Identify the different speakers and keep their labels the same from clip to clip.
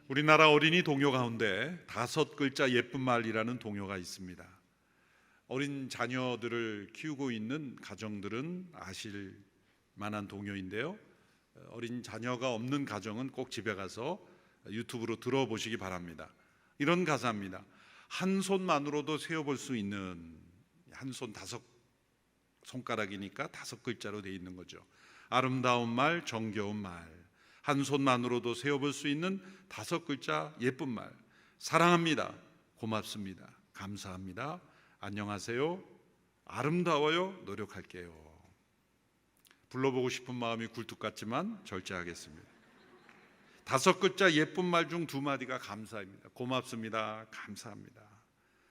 Speaker 1: 우리나라 어린이 동요 가운데 5글자 예쁜 말이라는 동요가 있습니다. 어린 자녀들을 키우고 있는 가정들은 아실 만한 동요인데요. 어린 자녀가 없는 가정은 꼭 집에 가서 유튜브로 들어보시기 바랍니다. 이런 가사입니다. 한 손만으로도 세어볼 수 있는, 한 손 5손가락이니까 5글자로 되어 있는 거죠. 아름다운 말, 정겨운 말, 한 손만으로도 세어볼 수 있는 5글자 예쁜 말. 사랑합니다, 고맙습니다, 감사합니다, 안녕하세요, 아름다워요, 노력할게요. 불러보고 싶은 마음이 굴뚝 같지만 절제하겠습니다. 5글자 예쁜 말 중 2마디가 감사입니다. 고맙습니다, 감사합니다.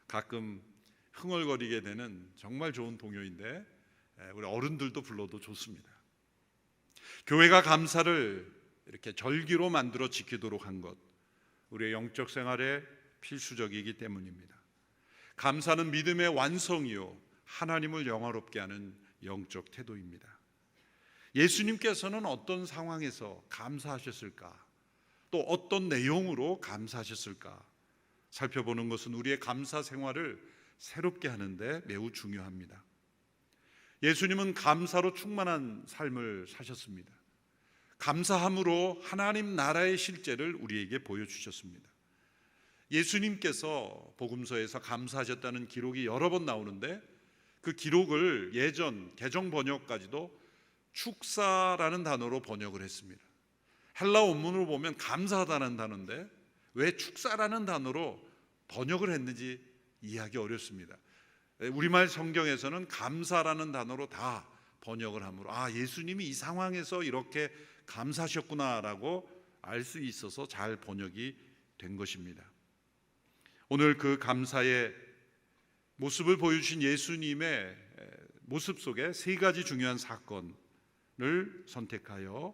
Speaker 1: 가끔 흥얼거리게 되는 정말 좋은 동요인데 우리 어른들도 불러도 좋습니다. 교회가 감사를 이렇게 절기로 만들어 지키도록 한 것, 우리의 영적 생활에 필수적이기 때문입니다. 감사는 믿음의 완성이요, 하나님을 영화롭게 하는 영적 태도입니다. 예수님께서는 어떤 상황에서 감사하셨을까? 또 어떤 내용으로 감사하셨을까? 살펴보는 것은 우리의 감사 생활을 새롭게 하는데 매우 중요합니다. 예수님은 감사로 충만한 삶을 사셨습니다. 감사함으로 하나님 나라의 실제를 우리에게 보여주셨습니다. 예수님께서 복음서에서 감사하셨다는 기록이 여러 번 나오는데 그 기록을 예전 개정 번역까지도 축사라는 단어로 번역을 했습니다. 헬라 원문으로 보면 감사하다는 단어인데 왜 축사라는 단어로 번역을 했는지 이해하기 어렵습니다. 우리말 성경에서는 감사라는 단어로 다 번역을 하므로 예수님이 이 상황에서 이렇게 감사하셨구나라고 알 수 있어서 잘 번역이 된 것입니다. 오늘 그 감사의 모습을 보여주신 예수님의 모습 속에 3가지 중요한 사건을 선택하여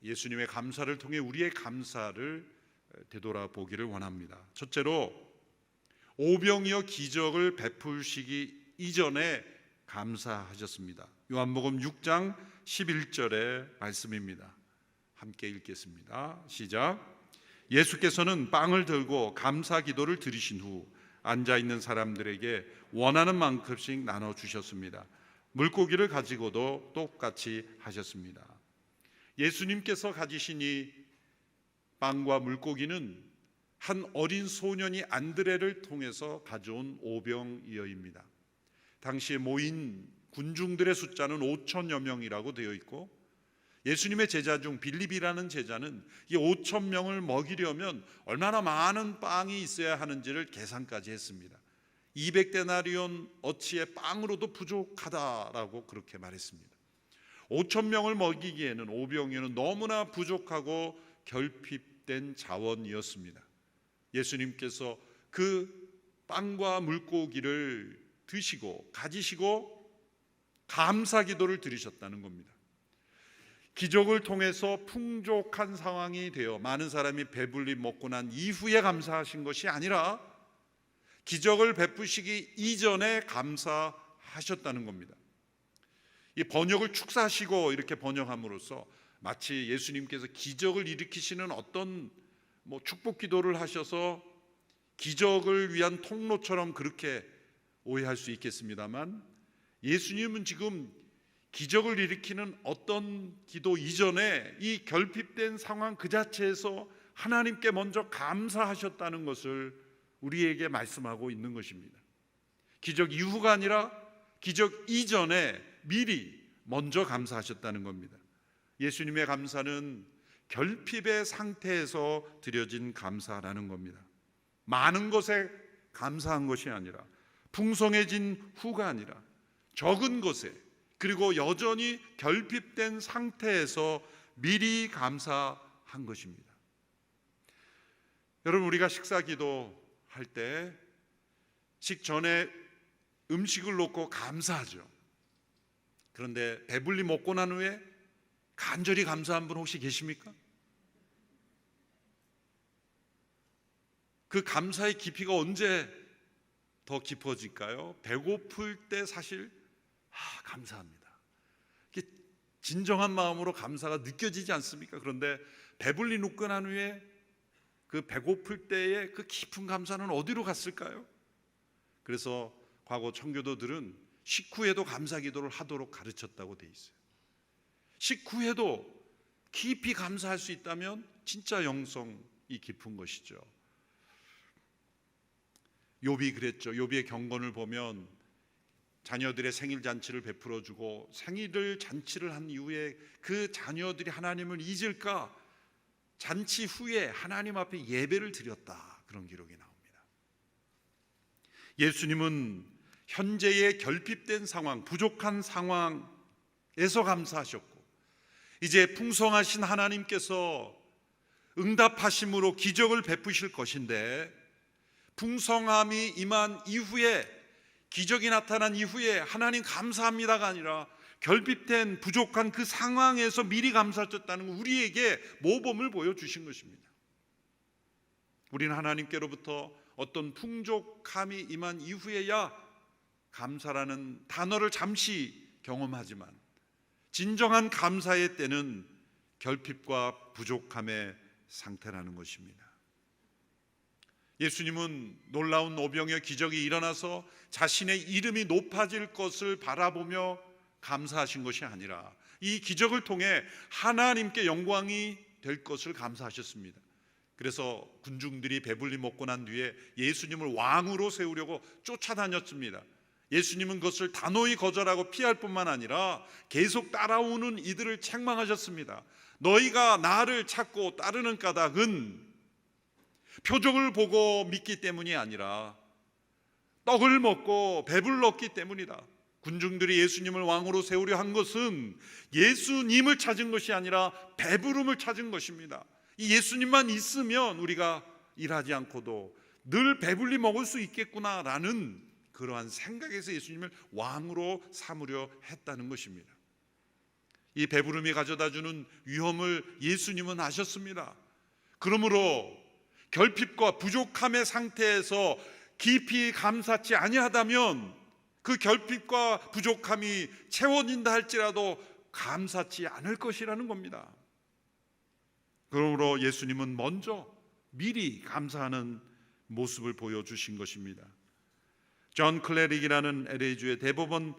Speaker 1: 예수님의 감사를 통해 우리의 감사를 되돌아보기를 원합니다. 첫째로, 오병이어 기적을 베푸시기 이전에 감사하셨습니다. 요한복음 6장 11절의 말씀입니다. 함께 읽겠습니다. 시작. 예수께서는 빵을 들고 감사 기도를 드리신 후 앉아있는 사람들에게 원하는 만큼씩 나눠주셨습니다. 물고기를 가지고도 똑같이 하셨습니다. 예수님께서 가지신 이 빵과 물고기는 한 어린 소년이 안드레를 통해서 가져온 오병이어입니다. 당시에 모인 군중들의 숫자는 5천여 명이라고 되어 있고, 예수님의 제자 중 빌립이라는 제자는 이 5천 명을 먹이려면 얼마나 많은 빵이 있어야 하는지를 계산까지 했습니다. 200데나리온 어치의 빵으로도 부족하다라고 그렇게 말했습니다. 5천 명을 먹이기에는 오병이어는 너무나 부족하고 결핍된 자원이었습니다. 예수님께서 그 빵과 물고기를 드시고 가지시고 감사 기도를 드리셨다는 겁니다. 기적을 통해서 풍족한 상황이 되어 많은 사람이 배불리 먹고 난 이후에 감사하신 것이 아니라 기적을 베푸시기 이전에 감사하셨다는 겁니다. 이 번역을 축사하시고 이렇게 번역함으로써 마치 예수님께서 기적을 일으키시는 어떤 축복 기도를 하셔서 기적을 위한 통로처럼 그렇게 오해할 수 있겠습니다만, 예수님은 지금 기적을 일으키는 어떤 기도 이전에 이 결핍된 상황 그 자체에서 하나님께 먼저 감사하셨다는 것을 우리에게 말씀하고 있는 것입니다. 기적 이후가 아니라 기적 이전에 미리 먼저 감사하셨다는 겁니다. 예수님의 감사는 결핍의 상태에서 드려진 감사라는 겁니다. 많은 것에 감사한 것이 아니라, 풍성해진 후가 아니라 적은 것에, 그리고 여전히 결핍된 상태에서 미리 감사한 것입니다. 여러분, 우리가 식사 기도할 때 식전에 음식을 놓고 감사하죠. 그런데 배불리 먹고 난 후에 간절히 감사한 분 혹시 계십니까? 그 감사의 깊이가 언제 더 깊어질까요? 배고플 때 사실 감사합니다. 진정한 마음으로 감사가 느껴지지 않습니까? 그런데 배불리 눕고 난 후에 그 배고플 때의 그 깊은 감사는 어디로 갔을까요? 그래서 과거 청교도들은 식후에도 감사 기도를 하도록 가르쳤다고 돼 있어요. 식후에도 깊이 감사할 수 있다면 진짜 영성이 깊은 것이죠. 욥이 그랬죠. 욥의 경건을 보면 자녀들의 생일 잔치를 베풀어 주고 생일 잔치를 한 이후에 그 자녀들이 하나님을 잊을까 잔치 후에 하나님 앞에 예배를 드렸다, 그런 기록이 나옵니다. 예수님은 현재의 결핍된 상황, 부족한 상황에서 감사하셨고 이제 풍성하신 하나님께서 응답하심으로 기적을 베푸실 것인데, 풍성함이 임한 이후에, 기적이 나타난 이후에 하나님 감사합니다가 아니라 결핍된 부족한 그 상황에서 미리 감사하셨다는 건 우리에게 모범을 보여주신 것입니다. 우리는 하나님께로부터 어떤 풍족함이 임한 이후에야 감사라는 단어를 잠시 경험하지만, 진정한 감사의 때는 결핍과 부족함의 상태라는 것입니다. 예수님은 놀라운 오병이어 기적이 일어나서 자신의 이름이 높아질 것을 바라보며 감사하신 것이 아니라 이 기적을 통해 하나님께 영광이 될 것을 감사하셨습니다. 그래서 군중들이 배불리 먹고 난 뒤에 예수님을 왕으로 세우려고 쫓아다녔습니다. 예수님은 그것을 단호히 거절하고 피할 뿐만 아니라 계속 따라오는 이들을 책망하셨습니다. 너희가 나를 찾고 따르는 까닭은 표적을 보고 믿기 때문이 아니라 떡을 먹고 배불렀기 때문이다. 군중들이 예수님을 왕으로 세우려 한 것은 예수님을 찾은 것이 아니라 배부름을 찾은 것입니다. 이 예수님만 있으면 우리가 일하지 않고도 늘 배불리 먹을 수 있겠구나라는 그러한 생각에서 예수님을 왕으로 삼으려 했다는 것입니다. 이 배부름이 가져다주는 위험을 예수님은 아셨습니다. 그러므로 결핍과 부족함의 상태에서 깊이 감사치 아니하다면 그 결핍과 부족함이 채워진다 할지라도 감사치 않을 것이라는 겁니다. 그러므로 예수님은 먼저 미리 감사하는 모습을 보여주신 것입니다. 존 클레릭이라는 LA주의 대법원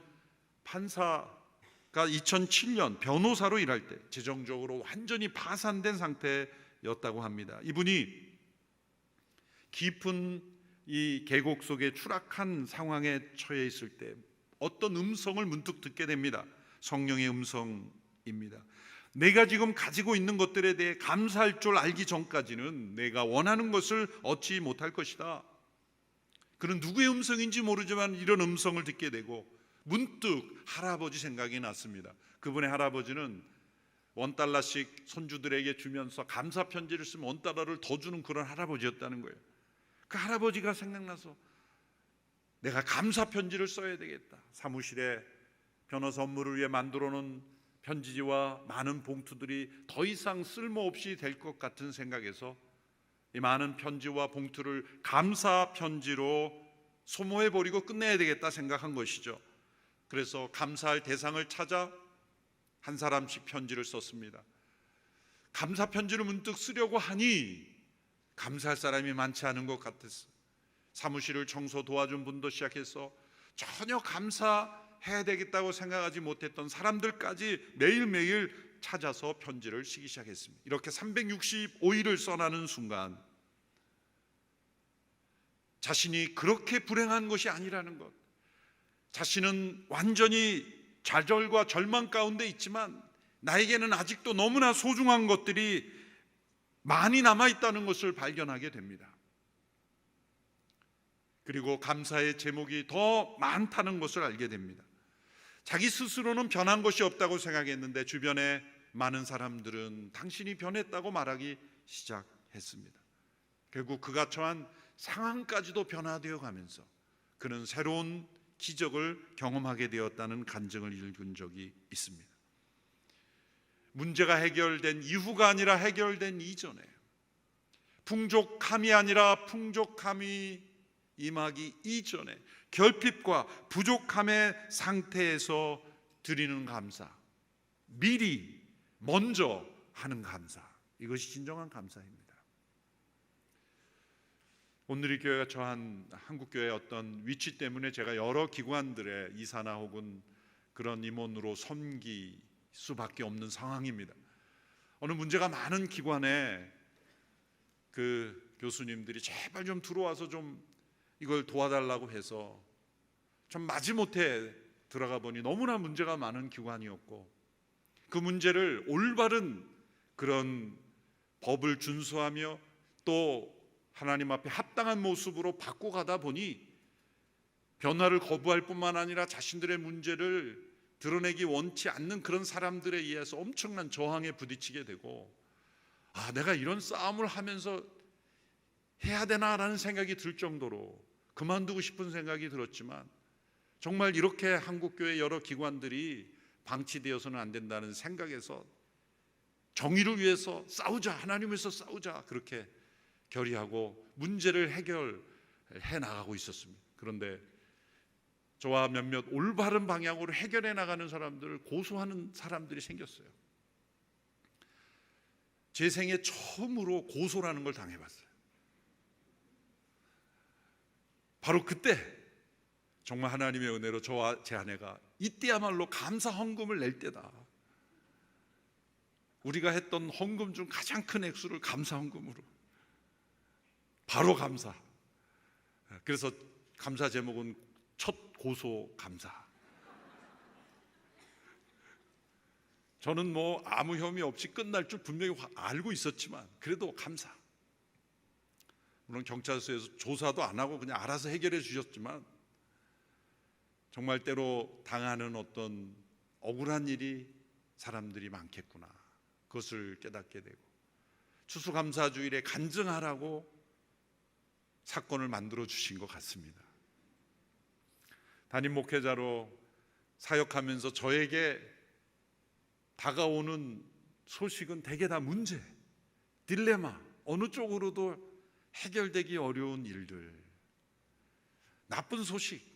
Speaker 1: 판사가 2007년 변호사로 일할 때 재정적으로 완전히 파산된 상태였다고 합니다. 이분이 깊은 이 계곡 속에 추락한 상황에 처해 있을 때 어떤 음성을 문득 듣게 됩니다. 성령의 음성입니다. 내가 지금 가지고 있는 것들에 대해 감사할 줄 알기 전까지는 내가 원하는 것을 얻지 못할 것이다. 그는 누구의 음성인지 모르지만 이런 음성을 듣게 되고 문득 할아버지 생각이 났습니다. 그분의 할아버지는 $1씩 손주들에게 주면서 감사 편지를 쓰면 $1를 더 주는 그런 할아버지였다는 거예요. 그 할아버지가 생각나서 내가 감사 편지를 써야 되겠다. 사무실에 변호사 업무를 위해 만들어 놓은 편지지와 많은 봉투들이 더 이상 쓸모없이 될 것 같은 생각에서 이 많은 편지와 봉투를 감사 편지로 소모해버리고 끝내야 되겠다 생각한 것이죠. 그래서 감사할 대상을 찾아 한 사람씩 편지를 썼습니다. 감사 편지를 문득 쓰려고 하니 감사할 사람이 많지 않은 것 같았어요. 사무실을 청소 도와준 분도 시작해서 전혀 감사해야 되겠다고 생각하지 못했던 사람들까지 매일매일 찾아서 편지를 쓰기 시작했습니다. 이렇게 365일을 써나는 순간 자신이 그렇게 불행한 것이 아니라는 것, 자신은 완전히 좌절과 절망 가운데 있지만 나에게는 아직도 너무나 소중한 것들이 많이 남아있다는 것을 발견하게 됩니다. 그리고 감사의 제목이 더 많다는 것을 알게 됩니다. 자기 스스로는 변한 것이 없다고 생각했는데 주변에 많은 사람들은 당신이 변했다고 말하기 시작했습니다. 결국 그가 처한 상황까지도 변화되어 가면서 그는 새로운 기적을 경험하게 되었다는 간증을 읽은 적이 있습니다. 문제가 해결된 이후가 아니라 해결된 이전에, 풍족함이 아니라 풍족함이 임하기 이전에 결핍과 부족함의 상태에서 드리는 감사, 미리 먼저 하는 감사, 이것이 진정한 감사입니다. 온누리 교회가 처한 한국교회의 어떤 위치 때문에 제가 여러 기관들의 이사나 혹은 그런 임원으로 섬길 수밖에 없는 상황입니다. 어느 문제가 많은 기관에 그 교수님들이 제발 좀 들어와서 좀 이걸 도와달라고 해서 참 마지못해 들어가 보니 너무나 문제가 많은 기관이었고, 그 문제를 올바른 그런 법을 준수하며 또 하나님 앞에 합당한 모습으로 바꿔가다 보니 변화를 거부할 뿐만 아니라 자신들의 문제를 드러내기 원치 않는 그런 사람들에 의해서 엄청난 저항에 부딪히게 되고, 내가 이런 싸움을 하면서 해야 되나라는 생각이 들 정도로 그만두고 싶은 생각이 들었지만, 정말 이렇게 한국교회 여러 기관들이 방치되어서는 안 된다는 생각에서 정의를 위해서 싸우자, 하나님에서 싸우자, 그렇게 결의하고 문제를 해결해 나가고 있었습니다. 그런데 저와 몇몇 올바른 방향으로 해결해 나가는 사람들을 고소하는 사람들이 생겼어요. 제 생애 처음으로 고소라는 걸 당해봤어요. 바로 그때 정말 하나님의 은혜로 저와 제 아내가 이때야말로 감사 헌금을 낼 때다. 우리가 했던 헌금 중 가장 큰 액수를 감사 헌금으로, 바로 감사. 그래서 감사 제목은 첫 고소 감사. 저는 뭐 아무 혐의 없이 끝날 줄 분명히 알고 있었지만 그래도 감사. 물론 경찰서에서 조사도 안 하고 그냥 알아서 해결해 주셨지만, 정말 때로 당하는 어떤 억울한 일이 사람들이 많겠구나, 그것을 깨닫게 되고, 추수감사주일에 간증하라고 사건을 만들어 주신 것 같습니다. 담임 목회자로 사역하면서 저에게 다가오는 소식은 대개 다 문제, 딜레마, 어느 쪽으로도 해결되기 어려운 일들, 나쁜 소식,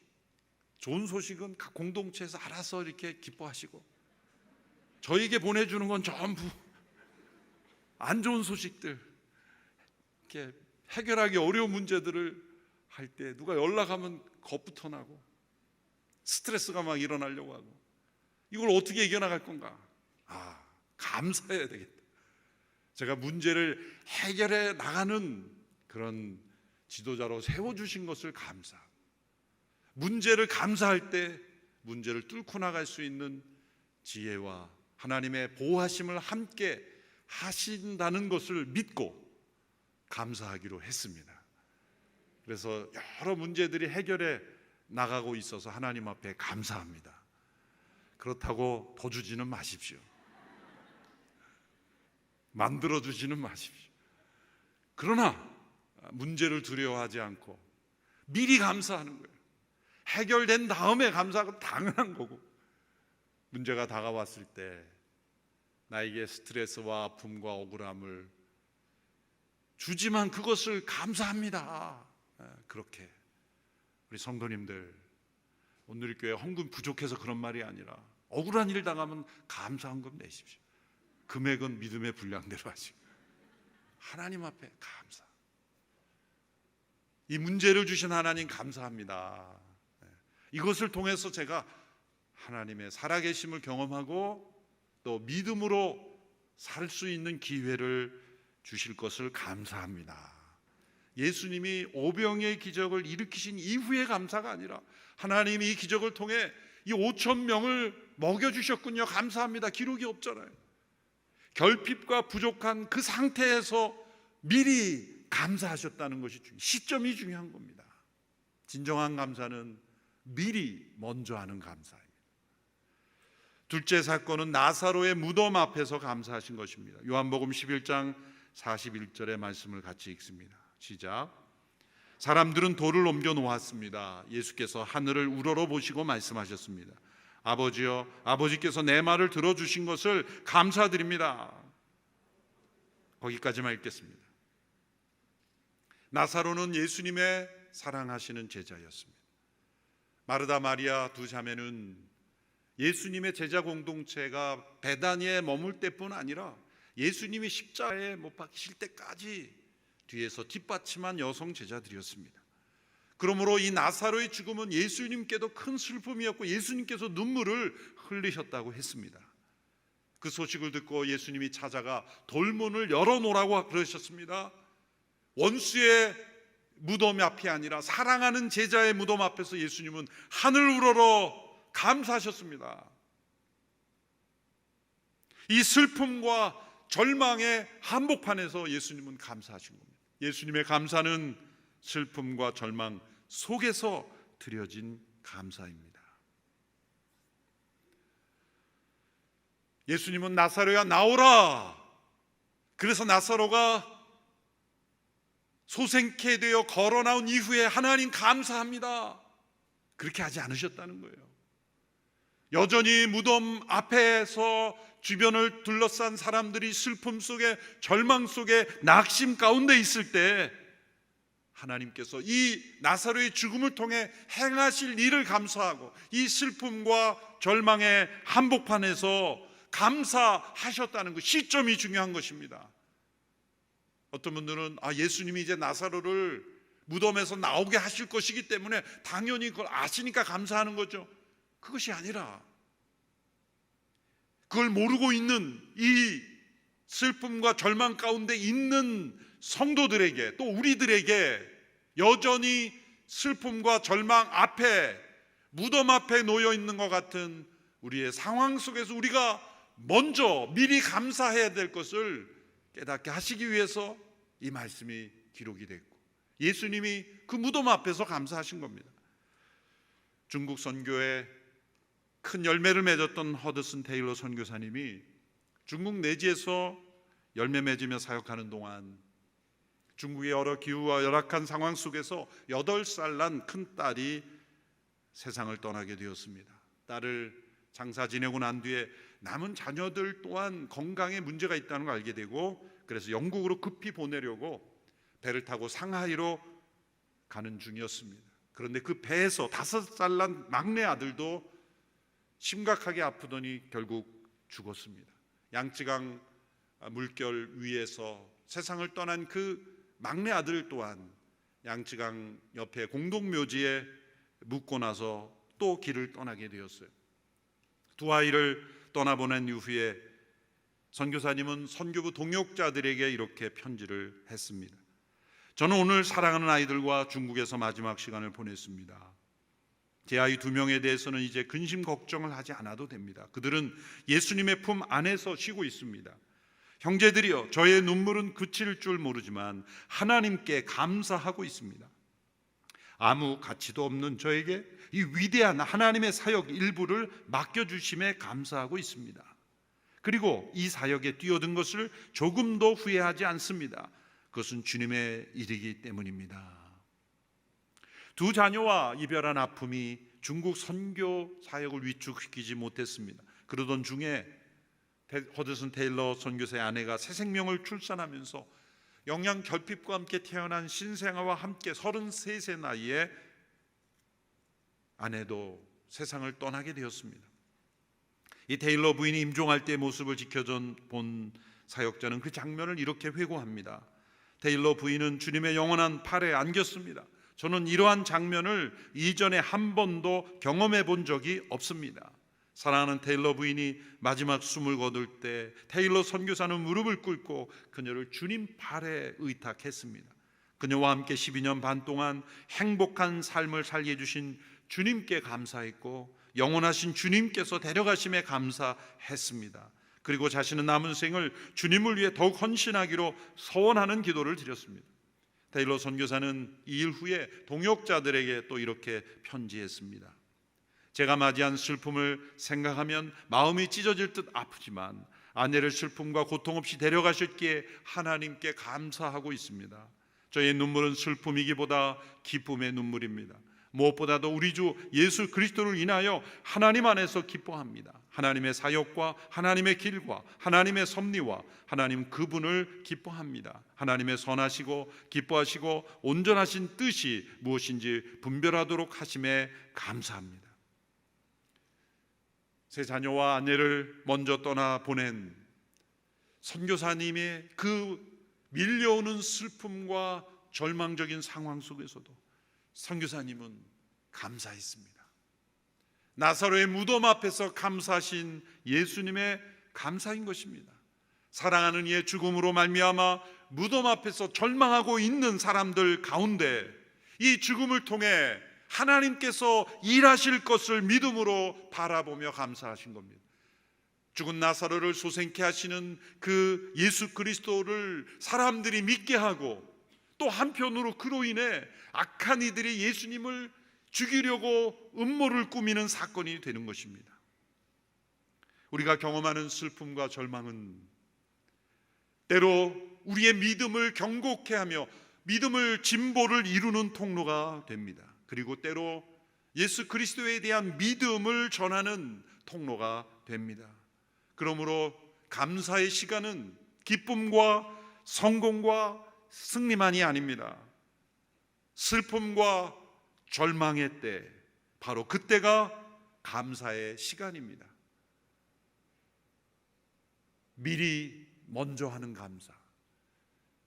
Speaker 1: 좋은 소식은 각 공동체에서 알아서 이렇게 기뻐하시고, 저에게 보내주는 건 전부 안 좋은 소식들, 이렇게 해결하기 어려운 문제들을 할 때 누가 연락하면 겁부터 나고 스트레스가 막 일어나려고 하고, 이걸 어떻게 이겨나갈 건가? 감사해야 되겠다. 제가 문제를 해결해 나가는 그런 지도자로 세워주신 것을 감사, 문제를 감사할 때 문제를 뚫고 나갈 수 있는 지혜와 하나님의 보호하심을 함께 하신다는 것을 믿고 감사하기로 했습니다. 그래서 여러 문제들이 해결해 나가고 있어서 하나님 앞에 감사합니다. 그렇다고 더 주지는 마십시오. 만들어 주지는 마십시오. 그러나 문제를 두려워하지 않고 미리 감사하는 거예요. 해결된 다음에 감사하고 당연한 거고, 문제가 다가왔을 때 나에게 스트레스와 아픔과 억울함을 주지만 그것을 감사합니다. 그렇게 우리 성도님들, 온누리교회 헌금 부족해서 그런 말이 아니라 억울한 일 당하면 감사 헌금 내십시오. 금액은 믿음의 분량대로 하시고 하나님 앞에 감사. 이 문제를 주신 하나님 감사합니다. 이것을 통해서 제가 하나님의 살아계심을 경험하고 또 믿음으로 살 수 있는 기회를 주실 것을 감사합니다. 예수님이 오병의 기적을 일으키신 이후의 감사가 아니라 하나님이 이 기적을 통해 이 5천 명을 먹여주셨군요, 감사합니다, 기록이 없잖아요. 결핍과 부족한 그 상태에서 미리 감사하셨다는 것이 시점이 중요한 겁니다. 진정한 감사는 미리 먼저 하는 감사입니다. 둘째 사건은 나사로의 무덤 앞에서 감사하신 것입니다. 요한복음 11장 41절의 말씀을 같이 읽습니다. 시작. 사람들은 돌을 옮겨 놓았습니다. 예수께서 하늘을 우러러 보시고 말씀하셨습니다. 아버지여, 아버지께서 내 말을 들어주신 것을 감사드립니다. 거기까지만 읽겠습니다. 나사로는 예수님의 사랑하시는 제자였습니다. 마르다 마리아 두 자매는 예수님의 제자 공동체가 베다니에 머물 때뿐 아니라 예수님이 십자가에 못 박히실 때까지 뒤에서 뒷받침한 여성 제자들이었습니다. 그러므로 이 나사로의 죽음은 예수님께도 큰 슬픔이었고 예수님께서 눈물을 흘리셨다고 했습니다. 그 소식을 듣고 예수님이 찾아가 돌문을 열어놓으라고 그러셨습니다. 원수의 무덤 앞이 아니라 사랑하는 제자의 무덤 앞에서 예수님은 하늘 우러러 감사하셨습니다. 이 슬픔과 절망의 한복판에서 예수님은 감사하신 겁니다. 예수님의 감사는 슬픔과 절망 속에서 드려진 감사입니다. 예수님은 나사로야 나오라. 그래서 나사로가 소생케 되어 걸어 나온 이후에 하나님 감사합니다. 그렇게 하지 않으셨다는 거예요. 여전히 무덤 앞에서 주변을 둘러싼 사람들이 슬픔 속에 절망 속에 낙심 가운데 있을 때 하나님께서 이 나사로의 죽음을 통해 행하실 일을 감사하고 이 슬픔과 절망의 한복판에서 감사하셨다는 것, 시점이 중요한 것입니다. 어떤 분들은 예수님이 이제 나사로를 무덤에서 나오게 하실 것이기 때문에 당연히 그걸 아시니까 감사하는 거죠. 그것이 아니라 그걸 모르고 있는 이 슬픔과 절망 가운데 있는 성도들에게 또 우리들에게 여전히 슬픔과 절망 앞에 무덤 앞에 놓여 있는 것 같은 우리의 상황 속에서 우리가 먼저 미리 감사해야 될 것을 깨닫게 하시기 위해서 이 말씀이 기록이 됐고 예수님이 그 무덤 앞에서 감사하신 겁니다. 중국 선교에 큰 열매를 맺었던 허드슨 테일러 선교사님이 중국 내지에서 열매 맺으며 사역하는 동안 중국의 여러 기후와 열악한 상황 속에서 8살 난 큰딸이 세상을 떠나게 되었습니다. 딸을 장사 지내고 난 뒤에 남은 자녀들 또한 건강에 문제가 있다는 걸 알게 되고 그래서 영국으로 급히 보내려고 배를 타고 상하이로 가는 중이었습니다. 그런데 그 배에서 5살 난 막내 아들도 심각하게 아프더니 결국 죽었습니다. 양쯔강 물결 위에서 세상을 떠난 그 막내 아들 또한 양쯔강 옆에 공동묘지에 묻고 나서 또 길을 떠나게 되었어요. 두 아이를 떠나보낸 이후에 선교사님은 선교부 동역자들에게 이렇게 편지를 했습니다. 저는 오늘 사랑하는 아이들과 중국에서 마지막 시간을 보냈습니다. 제 아이 2명에 대해서는 이제 근심 걱정을 하지 않아도 됩니다. 그들은 예수님의 품 안에서 쉬고 있습니다. 형제들이여, 저의 눈물은 그칠 줄 모르지만 하나님께 감사하고 있습니다. 아무 가치도 없는 저에게 이 위대한 하나님의 사역 일부를 맡겨주심에 감사하고 있습니다. 그리고 이 사역에 뛰어든 것을 조금도 후회하지 않습니다. 그것은 주님의 일이기 때문입니다. 두 자녀와 이별한 아픔이 중국 선교 사역을 위축시키지 못했습니다. 그러던 중에 허드슨 테일러 선교사의 아내가 새 생명을 출산하면서 영양 결핍과 함께 태어난 신생아와 함께 33세 나이에 아내도 세상을 떠나게 되었습니다. 이 테일러 부인이 임종할 때의 모습을 지켜본 사역자는 그 장면을 이렇게 회고합니다. 테일러 부인은 주님의 영원한 팔에 안겼습니다. 저는 이러한 장면을 이전에 한 번도 경험해 본 적이 없습니다. 사랑하는 테일러 부인이 마지막 숨을 거둘 때 테일러 선교사는 무릎을 꿇고 그녀를 주님 팔에 의탁했습니다. 그녀와 함께 12년 반 동안 행복한 삶을 살게 해주신 주님께 감사했고 영원하신 주님께서 데려가심에 감사했습니다. 그리고 자신은 남은 생을 주님을 위해 더욱 헌신하기로 서원하는 기도를 드렸습니다. 테일러 선교사는 이 일 후에 동역자들에게 또 이렇게 편지했습니다. 제가 맞이한 슬픔을 생각하면 마음이 찢어질 듯 아프지만 아내를 슬픔과 고통 없이 데려가셨기에 하나님께 감사하고 있습니다. 저의 눈물은 슬픔이기보다 기쁨의 눈물입니다. 무엇보다도 우리 주 예수 그리스도를 인하여 하나님 안에서 기뻐합니다. 하나님의 사역과 하나님의 길과 하나님의 섭리와 하나님 그분을 기뻐합니다. 하나님의 선하시고 기뻐하시고 온전하신 뜻이 무엇인지 분별하도록 하심에 감사합니다. 세 자녀와 아내를 먼저 떠나 보낸 선교사님의 그 밀려오는 슬픔과 절망적인 상황 속에서도 선교사님은 감사했습니다. 나사로의 무덤 앞에서 감사하신 예수님의 감사인 것입니다. 사랑하는 이의 죽음으로 말미암아 무덤 앞에서 절망하고 있는 사람들 가운데 이 죽음을 통해 하나님께서 일하실 것을 믿음으로 바라보며 감사하신 겁니다. 죽은 나사로를 소생케 하시는 그 예수 그리스도를 사람들이 믿게 하고, 또 한편으로 그로 인해 악한 이들이 예수님을 죽이려고 음모를 꾸미는 사건이 되는 것입니다. 우리가 경험하는 슬픔과 절망은 때로 우리의 믿음을 경고케 하며 믿음을 진보를 이루는 통로가 됩니다. 그리고 때로 예수 그리스도에 대한 믿음을 전하는 통로가 됩니다. 그러므로 감사의 시간은 기쁨과 성공과 승리만이 아닙니다. 슬픔과 절망의 때, 바로 그때가 감사의 시간입니다. 미리 먼저 하는 감사,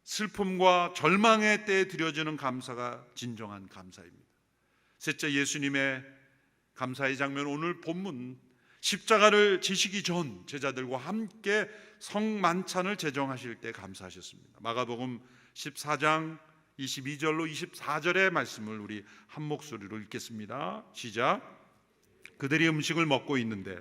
Speaker 1: 슬픔과 절망의 때에 드려지는 감사가 진정한 감사입니다. 셋째, 예수님의 감사의 장면, 오늘 본문 십자가를 지시기 전 제자들과 함께 성만찬을 제정하실 때 감사하셨습니다. 마가복음 14장 22절로 24절의 말씀을 우리 한 목소리로 읽겠습니다. 시작. 그들이 음식을 먹고 있는데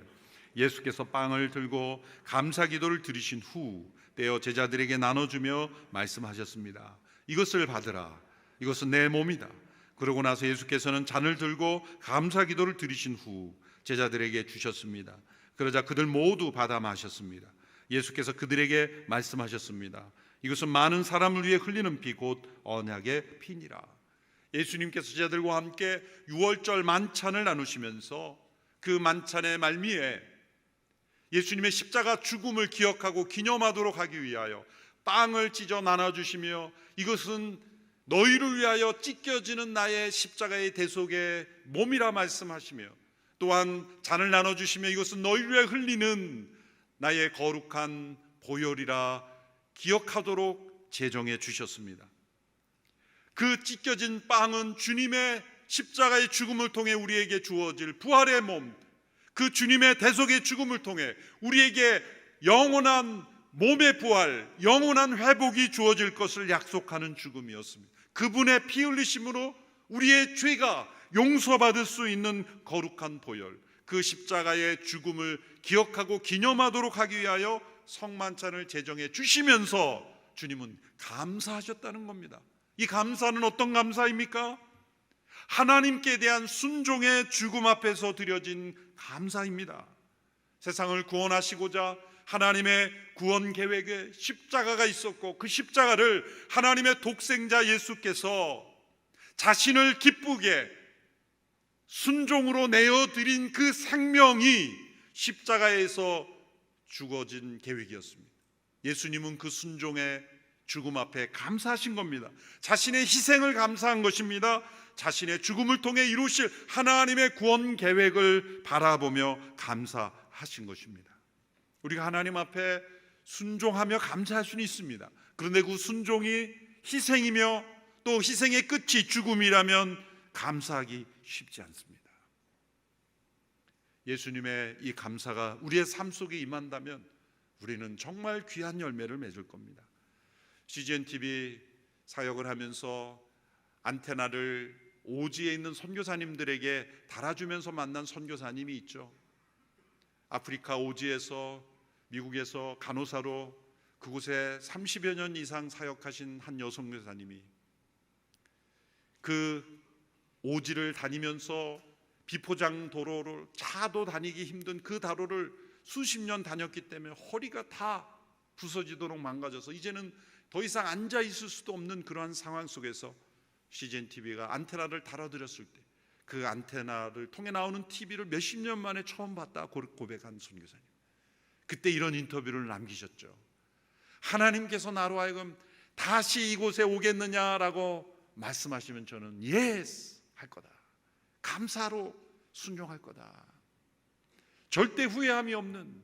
Speaker 1: 예수께서 빵을 들고 감사 기도를 드리신 후 떼어 제자들에게 나눠주며 말씀하셨습니다. 이것을 받으라. 이것은 내 몸이다. 그러고 나서 예수께서는 잔을 들고 감사 기도를 드리신 후 제자들에게 주셨습니다. 그러자 그들 모두 받아 마셨습니다. 예수께서 그들에게 말씀하셨습니다. 이것은 많은 사람을 위해 흘리는 피 곧 언약의 피니라. 예수님께서 제자들과 함께 유월절 만찬을 나누시면서 그 만찬의 말미에 예수님의 십자가 죽음을 기억하고 기념하도록 하기 위하여 빵을 찢어 나눠주시며 이것은 너희를 위하여 찢겨지는 나의 십자가의 대속의 몸이라 말씀하시며, 또한 잔을 나눠주시며 이것은 너희를 위해 흘리는 나의 거룩한 보혈이라 기억하도록 제정해 주셨습니다. 그 찢겨진 빵은 주님의 십자가의 죽음을 통해 우리에게 주어질 부활의 몸, 그 주님의 대속의 죽음을 통해 우리에게 영원한 몸의 부활, 영원한 회복이 주어질 것을 약속하는 죽음이었습니다. 그분의 피 흘리심으로 우리의 죄가 용서받을 수 있는 거룩한 보혈, 그 십자가의 죽음을 기억하고 기념하도록 하기 위하여 성만찬을 제정해 주시면서 주님은 감사하셨다는 겁니다. 이 감사는 어떤 감사입니까? 하나님께 대한 순종의 죽음 앞에서 드려진 감사입니다. 세상을 구원하시고자 하나님의 구원 계획에 십자가가 있었고, 그 십자가를 하나님의 독생자 예수께서 자신을 기쁘게 순종으로 내어드린 그 생명이 십자가에서 죽어진 계획이었습니다. 예수님은 그 순종의 죽음 앞에 감사하신 겁니다. 자신의 희생을 감사한 것입니다. 자신의 죽음을 통해 이루실 하나님의 구원 계획을 바라보며 감사하신 것입니다. 우리가 하나님 앞에 순종하며 감사할 수는 있습니다. 그런데 그 순종이 희생이며 또 희생의 끝이 죽음이라면 감사하기 쉽지 않습니다. 예수님의 이 감사가 우리의 삶 속에 임한다면 우리는 정말 귀한 열매를 맺을 겁니다. CGN TV 사역을 하면서 안테나를 오지에 있는 선교사님들에게 달아주면서 만난 선교사님이 있죠. 아프리카 오지에서 미국에서 간호사로 그곳에 30여 년 이상 사역하신 한 여성 교사님이 그 오지를 다니면서 비포장 도로를 차도 다니기 힘든 그 도로를 수십 년 다녔기 때문에 허리가 다 부서지도록 망가져서 이제는 더 이상 앉아 있을 수도 없는 그러한 상황 속에서 CGN TV가 안테나를 달아드렸을 때 그 안테나를 통해 나오는 TV를 몇십 년 만에 처음 봤다 고백한 선교사님, 그때 이런 인터뷰를 남기셨죠. 하나님께서 나로 하여금 다시 이곳에 오겠느냐라고 말씀하시면 저는 예스 할 거다, 감사로 순종할 거다. 절대 후회함이 없는,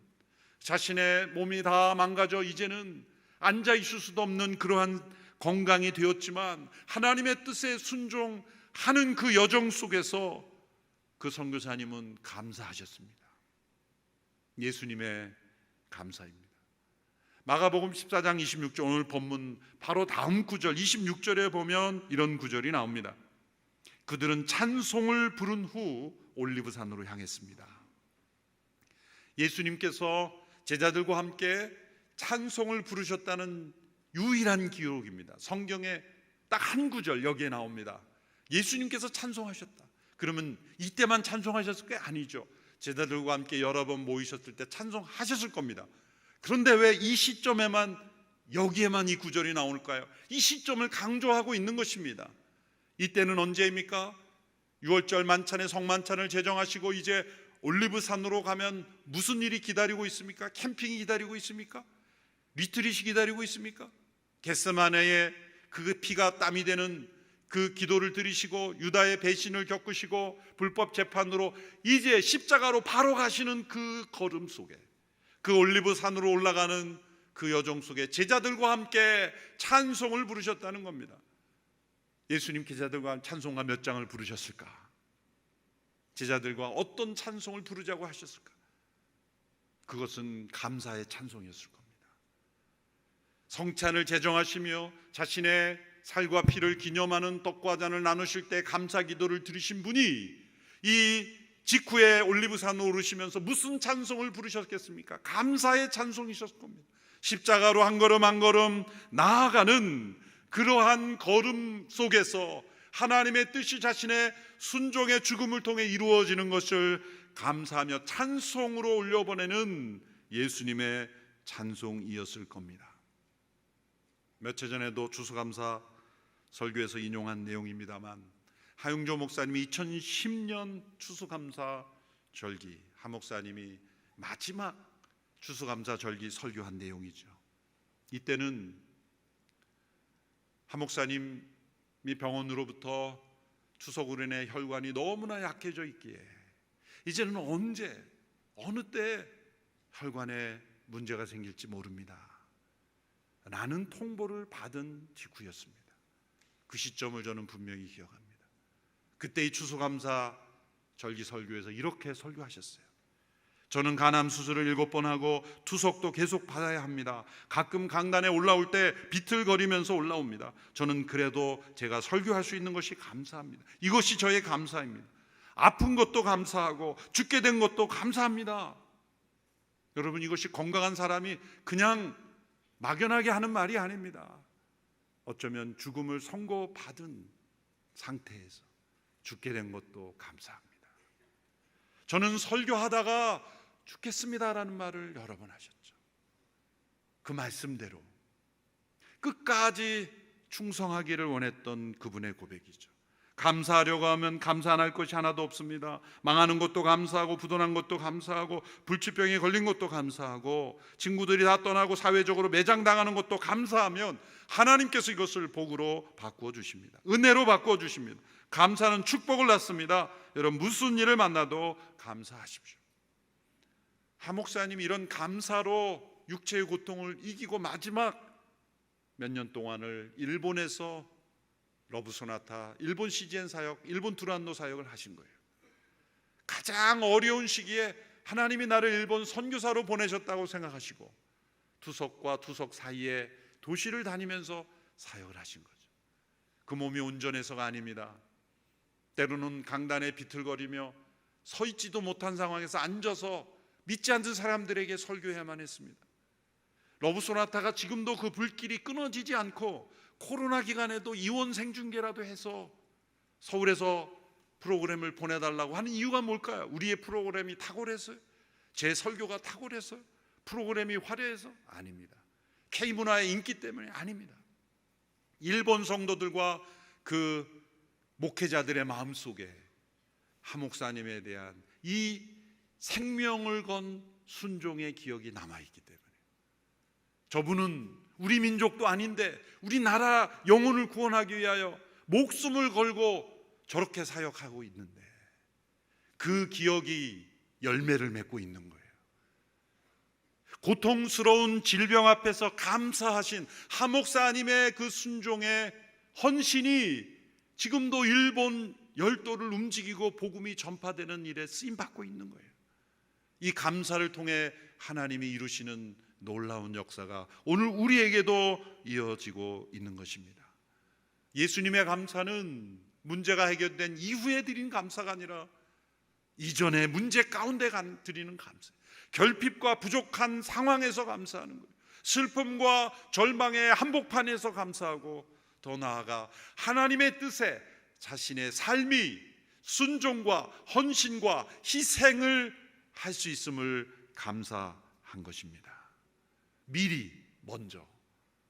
Speaker 1: 자신의 몸이 다 망가져 이제는 앉아 있을 수도 없는 그러한 건강이 되었지만 하나님의 뜻에 순종하는 그 여정 속에서 그 선교사님은 감사하셨습니다. 예수님의 감사입니다. 마가복음 14장 26절, 오늘 본문 바로 다음 구절 26절에 보면 이런 구절이 나옵니다. 그들은 찬송을 부른 후 올리브산으로 향했습니다. 예수님께서 제자들과 함께 찬송을 부르셨다는 유일한 기록입니다. 성경에 딱 한 구절 여기에 나옵니다. 예수님께서 찬송하셨다. 그러면 이때만 찬송하셨을 게 아니죠. 제자들과 함께 여러 번 모이셨을 때 찬송하셨을 겁니다. 그런데 왜 이 시점에만, 여기에만 이 구절이 나올까요? 이 시점을 강조하고 있는 것입니다. 이때는 언제입니까? 6월절 만찬의 성만찬을 제정하시고 이제 올리브산으로 가면 무슨 일이 기다리고 있습니까? 캠핑이 기다리고 있습니까? 리트릿이 기다리고 있습니까? 겟세마네의 그 피가 땀이 되는 그 기도를 들으시고 유다의 배신을 겪으시고 불법 재판으로 이제 십자가로 바로 가시는 그 걸음 속에, 그 올리브산으로 올라가는 그 여정 속에 제자들과 함께 찬송을 부르셨다는 겁니다. 예수님 제자들과 찬송가 몇 장을 부르셨을까? 제자들과 어떤 찬송을 부르자고 하셨을까? 그것은 감사의 찬송이었을 겁니다. 성찬을 제정하시며 자신의 살과 피를 기념하는 떡과 잔을 나누실 때 감사 기도를 드리신 분이 이 직후에 올리브산으로 오르시면서 무슨 찬송을 부르셨겠습니까? 감사의 찬송이셨을 겁니다. 십자가로 한 걸음 한 걸음 나아가는 그러한 걸음 속에서 하나님의 뜻이 자신의 순종의 죽음을 통해 이루어지는 것을 감사하며 찬송으로 올려보내는 예수님의 찬송이었을 겁니다. 며칠 전에도 추수감사 설교에서 인용한 내용입니다만, 하용조 목사님이 2010년 추수감사 절기, 하 목사님이 마지막 추수감사 절기 설교한 내용이죠. 이때는 하 목사님이 병원으로부터 추석으로 인해 혈관이 너무나 약해져 있기에 이제는 언제 어느 때 혈관에 문제가 생길지 모릅니다 라는 통보를 받은 직후였습니다. 그 시점을 저는 분명히 기억합니다. 그때 이 추수감사 절기 설교에서 이렇게 설교하셨어요. 저는 간암 수술을 7번 하고 투석도 계속 받아야 합니다. 가끔 강단에 올라올 때 비틀거리면서 올라옵니다. 저는 그래도 제가 설교할 수 있는 것이 감사합니다. 이것이 저의 감사입니다. 아픈 것도 감사하고 죽게 된 것도 감사합니다. 여러분, 이것이 건강한 사람이 그냥 막연하게 하는 말이 아닙니다. 어쩌면 죽음을 선고받은 상태에서 죽게 된 것도 감사합니다. 저는 설교하다가 죽겠습니다라는 말을 여러 번 하셨죠. 그 말씀대로 끝까지 충성하기를 원했던 그분의 고백이죠. 감사하려고 하면 감사 안 할 것이 하나도 없습니다. 망하는 것도 감사하고 부도난 것도 감사하고 불치병에 걸린 것도 감사하고 친구들이 다 떠나고 사회적으로 매장당하는 것도 감사하면 하나님께서 이것을 복으로 바꾸어 주십니다. 은혜로 바꾸어 주십니다. 감사는 축복을 낳습니다. 여러분, 무슨 일을 만나도 감사하십시오. 하 목사님이 이런 감사로 육체의 고통을 이기고 마지막 몇 년 동안을 일본에서 러브 소나타, 일본 CGN 사역, 일본 두란노 사역을 하신 거예요. 가장 어려운 시기에 하나님이 나를 일본 선교사로 보내셨다고 생각하시고 투석과 투석 사이에 도시를 다니면서 사역을 하신 거죠. 그 몸이 온전해서가 아닙니다. 때로는 강단에 비틀거리며 서 있지도 못한 상황에서 앉아서 믿지 않는 사람들에게 설교해야만 했습니다. 러브 소나타가 지금도 그 불길이 끊어지지 않고 코로나 기간에도 이원 생중계라도 해서 서울에서 프로그램을 보내달라고 하는 이유가 뭘까요? 우리의 프로그램이 탁월해서요? 제 설교가 탁월해서요? 프로그램이 화려해서? 아닙니다. K문화의 인기 때문에 아닙니다. 일본 성도들과 그 목회자들의 마음속에 하 목사님에 대한 이 생명을 건 순종의 기억이 남아있기 때문에, 저분은 우리 민족도 아닌데 우리 나라 영혼을 구원하기 위하여 목숨을 걸고 저렇게 사역하고 있는데 그 기억이 열매를 맺고 있는 거예요. 고통스러운 질병 앞에서 감사하신 하목사님의 그 순종의 헌신이 지금도 일본 열도를 움직이고 복음이 전파되는 일에 쓰임받고 있는 거예요. 이 감사를 통해 하나님이 이루시는 놀라운 역사가 오늘 우리에게도 이어지고 있는 것입니다. 예수님의 감사는 문제가 해결된 이후에 드린 감사가 아니라 이전의 문제 가운데 드리는 감사, 결핍과 부족한 상황에서 감사하는 거예요. 슬픔과 절망의 한복판에서 감사하고, 더 나아가 하나님의 뜻에 자신의 삶이 순종과 헌신과 희생을 할 수 있음을 감사한 것입니다. 미리 먼저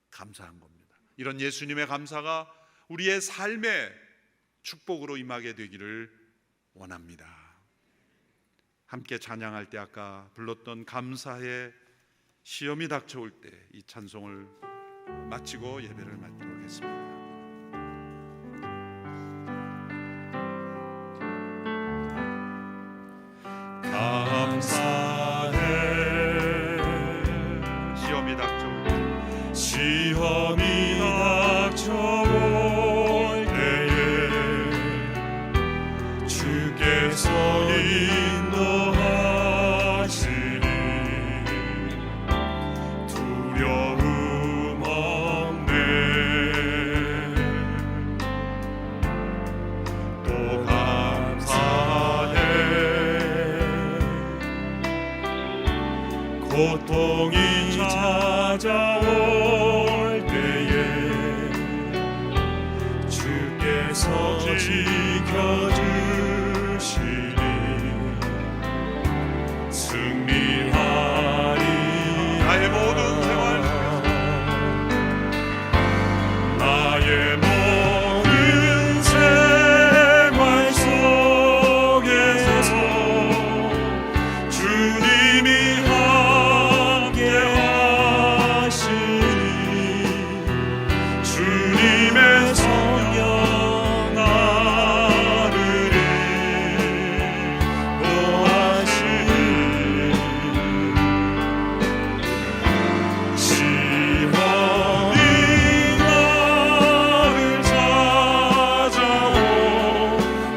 Speaker 1: 감사한 겁니다. 이런 예수님의 감사가 우리의 삶의 축복으로 임하게 되기를 원합니다. 함께 찬양할 때 아까 불렀던 감사의 시험이 닥쳐올 때 이 찬송을 마치고 예배를 맡도록 하겠습니다.
Speaker 2: 감사해
Speaker 1: 시험이 닥쳐올
Speaker 2: 시험이 닥쳐올 때에 주께서 인도하시니 두려움 없네. 또 감사해 고통이 찾아올 때에 주께서 지켜주시니 승리하리.
Speaker 1: 나의 모든 생활
Speaker 2: 나의 모든 생활 속에서 주님이 함께 하시니 주님의 성령 나를 인도하시니 시험이 나를 찾아오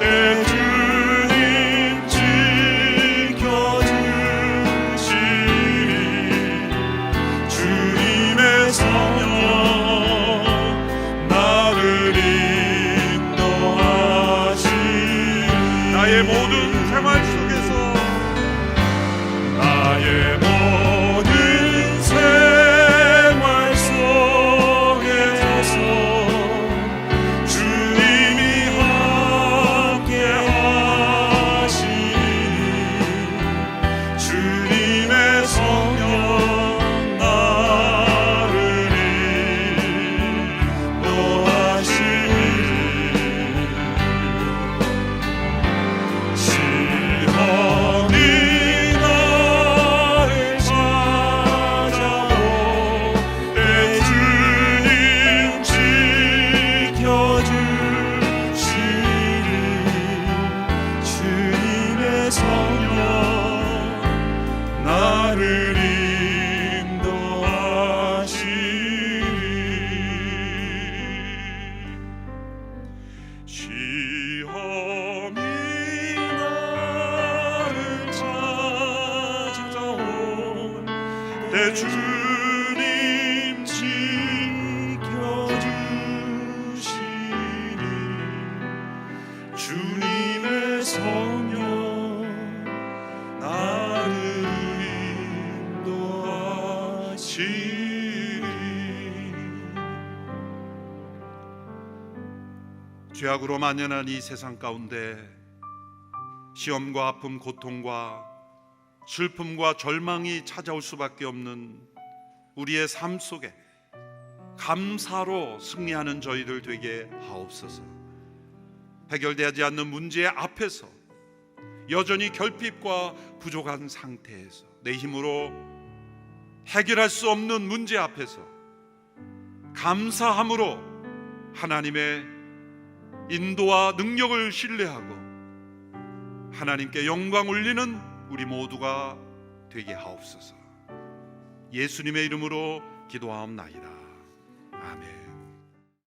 Speaker 2: 내 주님 지켜주시니 주님의 성령 나를 인도하시니
Speaker 1: 나의 모든 생활 속에서
Speaker 2: 나의 모든 생활 속에서 주님이 함께 하시니 주님의 성령 나를 인도하시니 시험이 나를 찾아오 내 주님 지켜주시니 주님의 성령 나를 인도하시니 시험이 나를 찾아온 내 주님 지켜주시니 주님의 성령 나를 인도하시니.
Speaker 1: 죄악으로 만연한 이 세상 가운데 시험과 아픔, 고통과 슬픔과 절망이 찾아올 수밖에 없는 우리의 삶 속에 감사로 승리하는 저희들 되게 하옵소서. 해결되지 않는 문제 앞에서, 여전히 결핍과 부족한 상태에서, 내 힘으로 해결할 수 없는 문제 앞에서 감사함으로 하나님의 인도와 능력을 신뢰하고 하나님께 영광 올리는 우리 모두가 되게 하옵소서. 예수님의 이름으로 기도하옵나이다. 아멘.